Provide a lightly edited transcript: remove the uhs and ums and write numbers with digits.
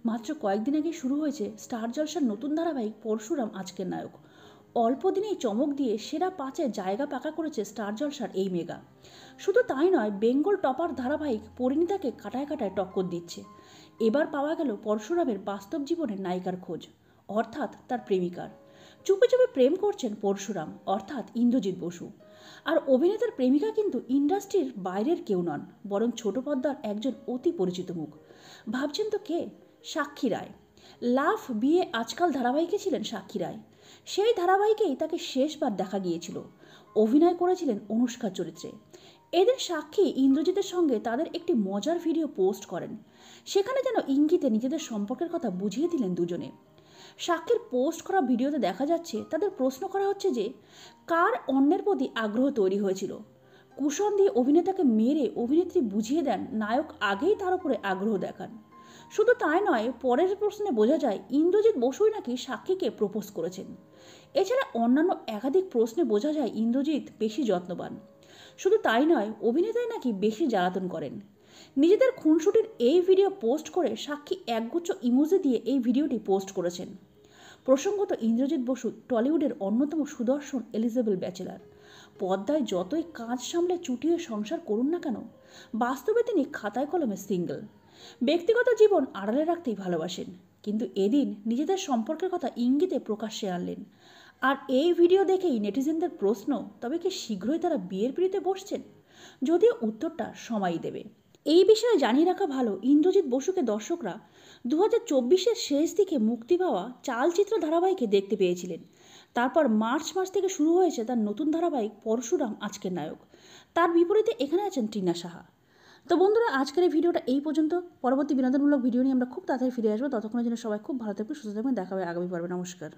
মাত্র কয়েকদিন আগে শুরু হয়েছে স্টার জলসার নতুন ধারাবাহিক পরশুরাম আজকের নায়ক। অল্প দিনেই চমক দিয়ে সেরা 5-এ জায়গা পাকা করেছে স্টার জলসার এই মেগা। শুধু তাই নয়, বেঙ্গল টপার ধারাবাহিক পরিণীতাকে কাটায় কাটায় টক্কর দিচ্ছে। এবার পাওয়া গেল পরশুরামের বাস্তব জীবনের নায়িকার খোঁজ, অর্থাৎ তার প্রেমিকার। চুপে চুপে প্রেম করছেন পরশুরাম, অর্থাৎ ইন্দ্রজিৎ বসু। আর অভিনেতার প্রেমিকা কিন্তু ইন্ডাস্ট্রির বাইরের কেউ নন, বরং ছোট পর্দার একজন অতি পরিচিত মুখ। ভাবছেন তো কে? সাক্ষী রায়। লাভ বিয়ে আজকাল ধারাবাহিকে ছিলেন সাক্ষী রায়। সেই ধারাবাহিকেই তাকে শেষবার দেখা গিয়েছিল। অভিনয় করেছিলেন অনুষ্কার চরিত্রে। এদিন সাক্ষী ইন্দ্রজিতের সঙ্গে তাদের একটি মজার ভিডিও পোস্ট করেন। সেখানে যেন ইঙ্গিতে নিজেদের সম্পর্কের কথা বুঝিয়ে দিলেন দুজনে। সাক্ষীর পোস্ট করা ভিডিওতে দেখা যাচ্ছে তাদের প্রশ্ন করা হচ্ছে যে কার অন্যের প্রতি আগ্রহ তৈরি হয়েছিল। কুশন দিয়ে অভিনেতাকে মেরে অভিনেত্রী বুঝিয়ে দেন নায়ক আগেই তার উপরে আগ্রহ দেখান। শুধু তাই নয়, পরের প্রশ্নে বোঝা যায় ইন্দ্রজিৎ বসুই নাকি সাক্ষীকে প্রপোজ করেছেন। এছাড়া অন্যান্য একাধিক প্রশ্নে বোঝা যায় ইন্দ্রজিৎ বেশি যত্নবান। শুধু তাই নয়, অভিনেতাই নাকি বেশি জ্বালাতন করেন। নিজেদের খুনসুটির এই ভিডিও পোস্ট করে সাক্ষী একগুচ্ছ ইমোজি দিয়ে এই ভিডিওটি পোস্ট করেছেন। প্রসঙ্গত, ইন্দ্রজিৎ বসু টলিউডের অন্যতম সুদর্শন এলিজেবেল ব্যাচেলার। পর্দায় যতই কাজ সামলে চুটিয়ে সংসার করুন না কেন, বাস্তবে তিনি খাতায় কলমে সিঙ্গেল। ব্যক্তিগত জীবন আড়ালে রাখতেই ভালোবাসেন, কিন্তু এদিন নিজেদের সম্পর্কের কথা ইঙ্গিতে প্রকাশ্যে আনলেন। আর এই ভিডিও দেখেই নেটিজেনদের প্রশ্ন, তবে কি শীঘ্রই তারা বিয়ের পিঁড়িতে বসছেন? যদিও উত্তরটা সময়ই দেবে। এই বিষয়ে জানিয়ে রাখা ভালো, ইন্দ্রজিৎ বসুকে দর্শকরা 2024-এর শেষ দিকে মুক্তি পাওয়া চালচিত্র ধারাবাহিকে দেখতে পেয়েছিলেন। তারপর মার্চ মাস থেকে শুরু হয়েছে তার নতুন ধারাবাহিক পরশুরাম আজকের নায়ক। তার বিপরীতে এখানে আছেন টিনা সাহা। তো বন্ধুরা, আজকের এই ভিডিওটা এই পর্যন্ত। পরবর্তী বিনোদনমূলক ভিডিও নিয়ে আমরা খুব তাড়াতাড়ি ফিরে আসবো। ততক্ষণের জন্য সবাই খুব ভালো থাকবেন, সুস্থ থাকবেন। দেখা হবে আগামী পর্বে। নমস্কার।